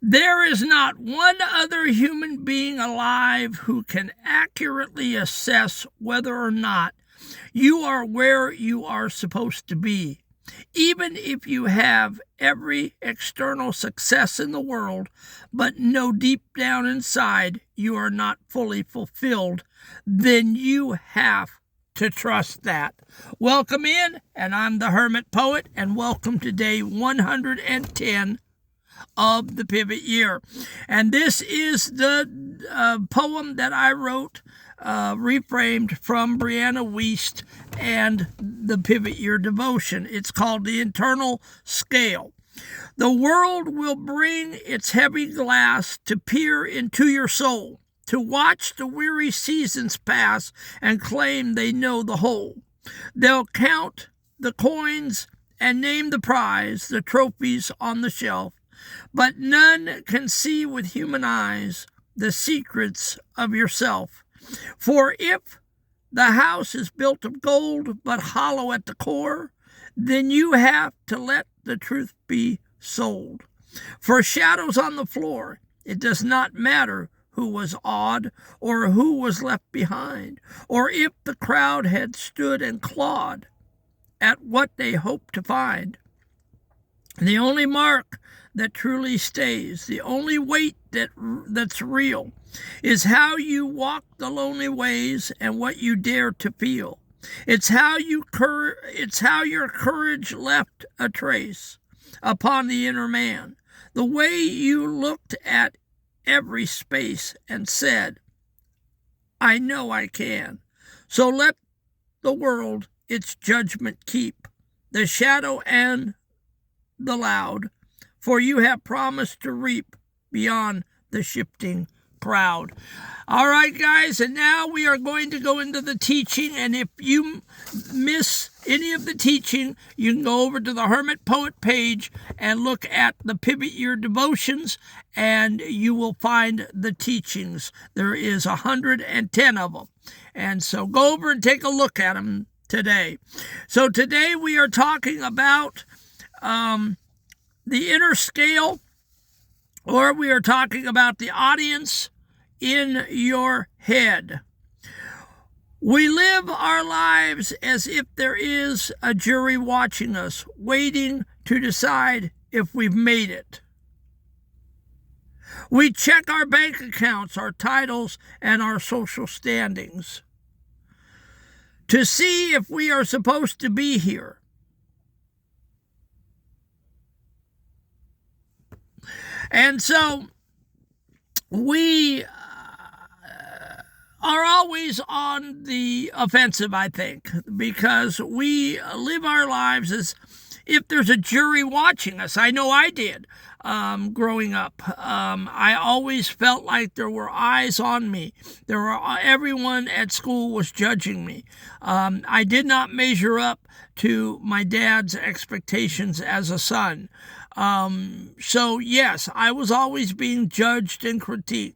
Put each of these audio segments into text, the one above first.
There is not one other human being alive who can accurately assess whether or not you are where you are supposed to be. Even if you have every external success in the world, but know deep down inside you are not fully fulfilled, then you have to trust that. Welcome in, and I'm the Hermit Poet, and welcome to day 110 of the Pivot Year. And this is the poem that I wrote, reframed from Brianna Wiest and the Pivot Year Devotion. It's called The Internal Scale. The world will bring its heavy glass to peer into your soul, to watch the weary seasons pass and claim they know the whole. They'll count the coins and name the prize, the trophies on the shelf, but none can see with human eyes the secrets of yourself. For if the house is built of gold but hollow at the core, then you have to let the truth be sold. For shadows on the floor, it does not matter who was awed or who was left behind, or if the crowd had stood and clawed at what they hoped to find. The only mark that truly stays, the only weight that's real, is how you walk the lonely ways and what you dare to feel. It's how your courage left a trace upon the inner man. The way you looked at every space and said, I know I can. So let the world its judgment keep, the shadow and the loud, for you have promised to reap beyond the shifting crowd. All right, guys, and now we are going to go into the teaching, and if you miss any of the teaching, you can go over to the Hermit Poet page and look at the Pivot Year Devotions, and you will find the teachings. There is 110 of them, and so go over and take a look at them today. So today we are talking about the inner scale, or we are talking about the audience in your head. We live our lives as if there is a jury watching us, waiting to decide if we've made it. We check our bank accounts, our titles, and our social standings to see if we are supposed to be here. And so we are always on the offensive, I think, because we live our lives as if there's a jury watching us. I know I did growing up. I always felt like there were eyes on me. Everyone at school was judging me. I did not measure up to my dad's expectations as a son. So yes, I was always being judged and critiqued.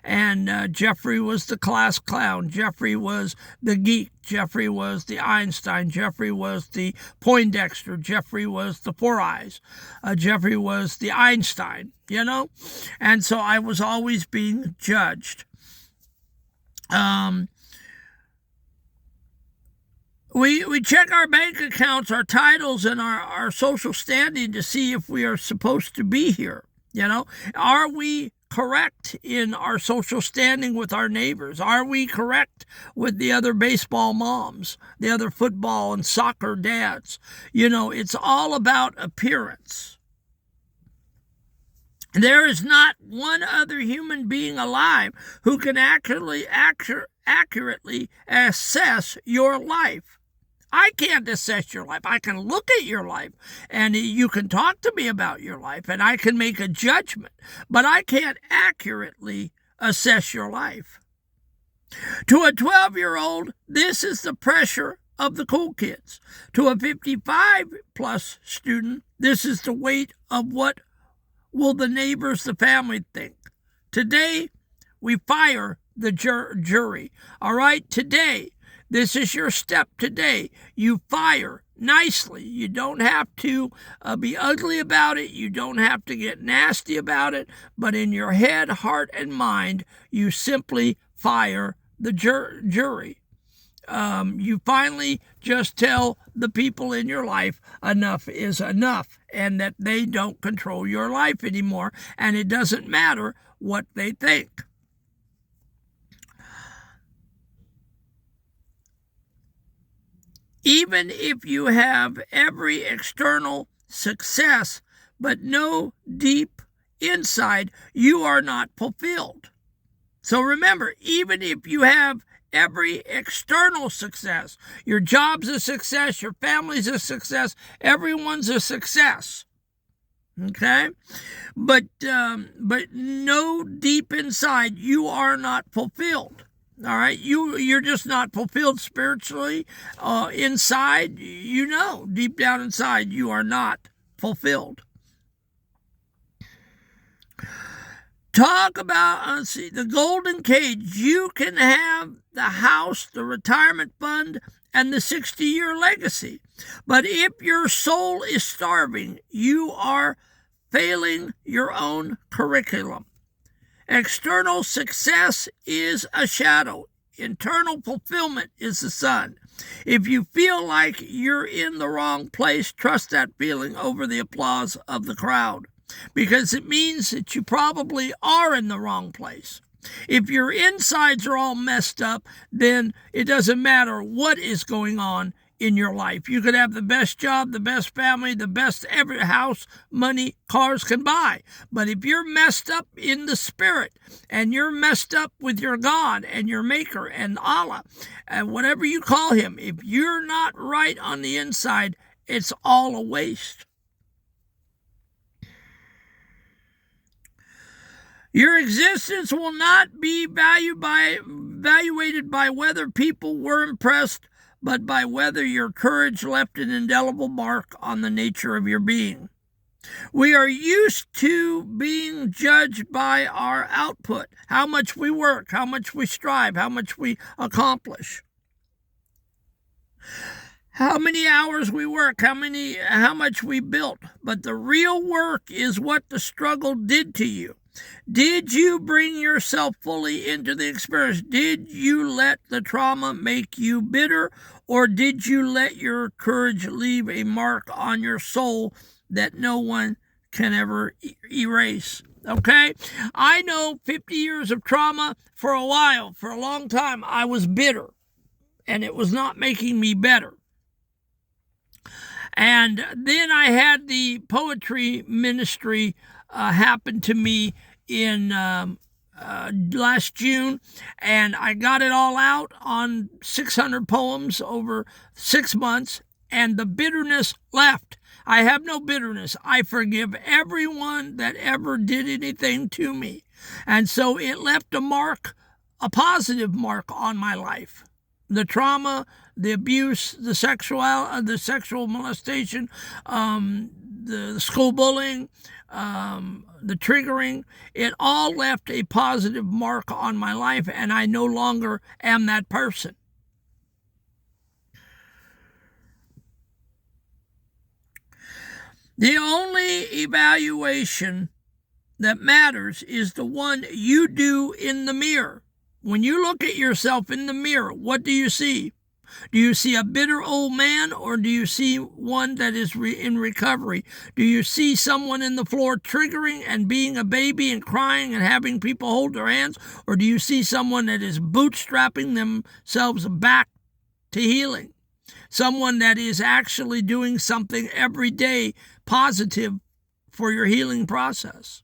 And Jeffrey was the class clown. Jeffrey was the geek. Jeffrey was the Einstein. Jeffrey was the Poindexter. Jeffrey was the Four Eyes. Jeffrey was the Einstein, And so I was always being judged. We check our bank accounts, our titles, and our social standing to see if we are supposed to be here. Are we correct in our social standing with our neighbors? Are we correct with the other baseball moms, the other football and soccer dads? It's all about appearance. There is not one other human being alive who can accurately assess your life. I can't assess your life. I can look at your life, and you can talk to me about your life, and I can make a judgment, but I can't accurately assess your life. To a 12-year-old, this is the pressure of the cool kids. To a 55-plus student, this is the weight of what will the neighbors, the family think. Today, we fire the jury. All right, today, This is your step today. You fire nicely. You don't have to be ugly about it. You don't have to get nasty about it. But in your head, heart, and mind, you simply fire the jury. You finally just tell the people in your life enough is enough, and that they don't control your life anymore, and it doesn't matter what they think. Even if you have every external success but no deep inside, you are not fulfilled. So remember, even if you have every external success, your job's a success, your family's a success, everyone's a success. Okay? But no deep inside, you are not fulfilled. All right, you're just not fulfilled spiritually. Inside, deep down inside, you are not fulfilled. Talk about, the golden cage. You can have the house, the retirement fund, and the 60-year legacy. But if your soul is starving, you are failing your own curriculum. External success is a shadow. Internal fulfillment is the sun. If you feel like you're in the wrong place, trust that feeling over the applause of the crowd, because it means that you probably are in the wrong place. If your insides are all messed up, then it doesn't matter what is going on in your life. You could have the best job, the best family, the best every house, money, cars can buy. But if you're messed up in the spirit, and you're messed up with your God and your Maker and Allah, and whatever you call him, if you're not right on the inside, it's all a waste. Your existence will not be evaluated by whether people were impressed, but by whether your courage left an indelible mark on the nature of your being. We are used to being judged by our output, how much we work, how much we strive, how much we accomplish, how many hours we work, how much we built. But the real work is what the struggle did to you. Did you bring yourself fully into the experience? Did you let the trauma make you bitter, or did you let your courage leave a mark on your soul that no one can ever erase? Okay? I know 50 years of trauma. For a long time, I was bitter, and it was not making me better. And then I had the poetry ministry happen to me in last June, and I got it all out on 600 poems over 6 months, and the bitterness left. I have no bitterness. I forgive everyone that ever did anything to me. And so it left a mark, a positive mark on my life. The trauma, the abuse, the sexual molestation, the school bullying, the triggering, it all left a positive mark on my life, and I no longer am that person. The only evaluation that matters is the one you do in the mirror. When you look at yourself in the mirror, what do you see? Do you see a bitter old man, or do you see one that is in recovery? Do you see someone in the floor triggering and being a baby and crying and having people hold their hands? Or do you see someone that is bootstrapping themselves back to healing? Someone that is actually doing something every day positive for your healing process.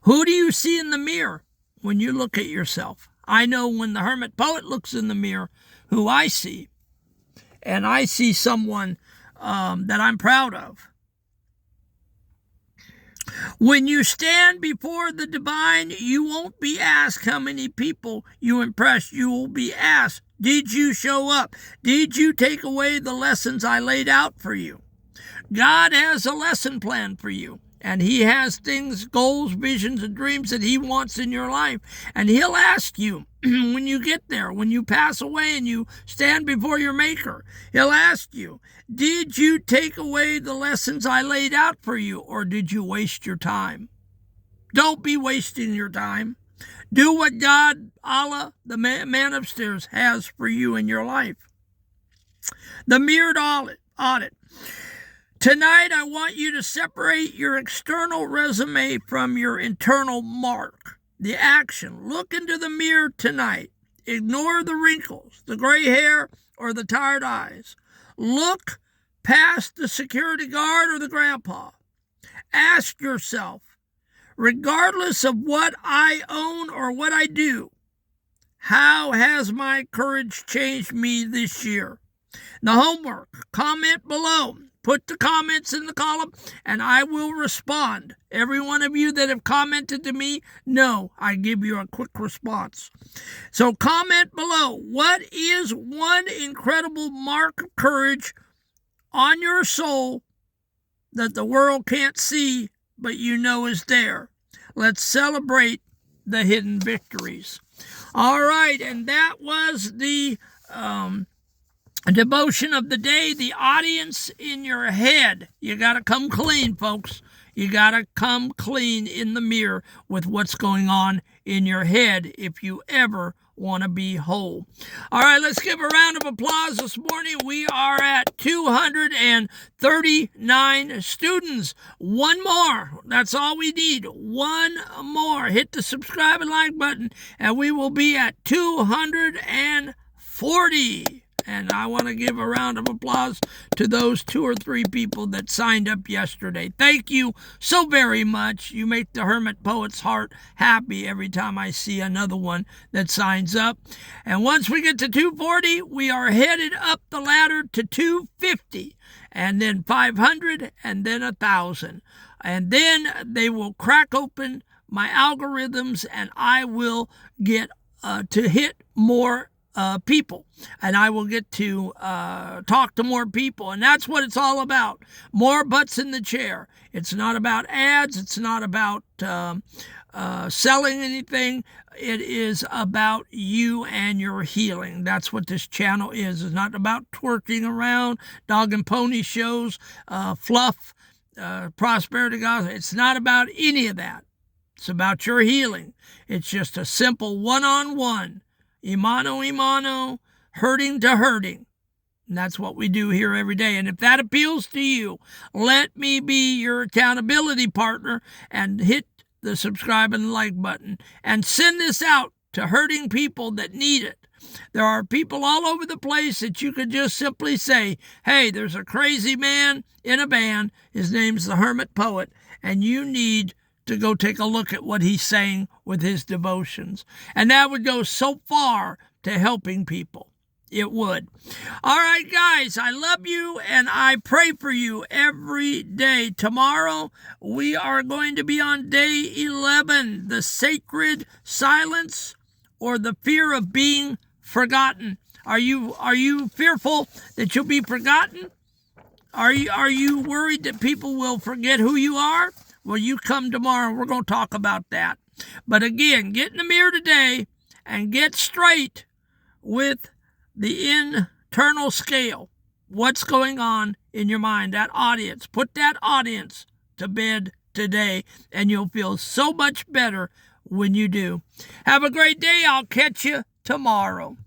Who do you see in the mirror when you look at yourself? I know when the hermit poet looks in the mirror who I see, and I see someone that I'm proud of. When you stand before the divine, you won't be asked how many people you impressed. You will be asked, did you show up? Did you take away the lessons I laid out for you? God has a lesson plan for you. And he has things, goals, visions, and dreams that he wants in your life. And he'll ask you when you get there, when you pass away and you stand before your Maker, he'll ask you, did you take away the lessons I laid out for you, or did you waste your time? Don't be wasting your time. Do what God, Allah, the man upstairs, has for you in your life. The mirrored audit. Tonight, I want you to separate your external resume from your internal mark. The action. Look into the mirror tonight. Ignore the wrinkles, the gray hair, or the tired eyes. Look past the security guard or the grandpa. Ask yourself, regardless of what I own or what I do, how has my courage changed me this year? The homework. Comment below. Put the comments in the column, and I will respond. Every one of you that have commented to me, know I give you a quick response. So comment below. What is one incredible mark of courage on your soul that the world can't see, but you know is there? Let's celebrate the hidden victories. All right, and that was the devotion of the day, the audience in your head. You got to come clean, folks. You got to come clean in the mirror with what's going on in your head if you ever want to be whole. All right, let's give a round of applause this morning. We are at 239 students. One more. That's all we need. One more. Hit the subscribe and like button, and we will be at 240. And I want to give a round of applause to those 2 or 3 people that signed up yesterday. Thank you so very much. You make the Hermit Poet's heart happy every time I see another one that signs up. And once we get to 240, we are headed up the ladder to 250, and then 500, and then 1,000. And then they will crack open my algorithms, and I will get to hit more people, and I will get to talk to more people, and that's what it's all about. More butts in the chair. It's not about ads. It's not about selling anything. It is about you and your healing. That's what this channel is. It's not about twerking around, dog and pony shows, fluff, prosperity gospel. It's not about any of that. It's about your healing. It's just a simple one-on-one. Imano, hurting to hurting. And that's what we do here every day. And if that appeals to you, let me be your accountability partner and hit the subscribe and like button and send this out to hurting people that need it. There are people all over the place that you could just simply say, hey, there's a crazy man in a band. His name's the Hermit Poet, and you need to go take a look at what he's saying with his devotions. And that would go so far to helping people. It would. All right, guys, I love you, and I pray for you every day. Tomorrow, we are going to be on day 11, the sacred silence or the fear of being forgotten. Are you fearful that you'll be forgotten? Are you worried that people will forget who you are? Well, you come tomorrow, we're going to talk about that. But again, get in the mirror today and get straight with the internal scale. What's going on in your mind, that audience. Put that audience to bed today, and you'll feel so much better when you do. Have a great day. I'll catch you tomorrow.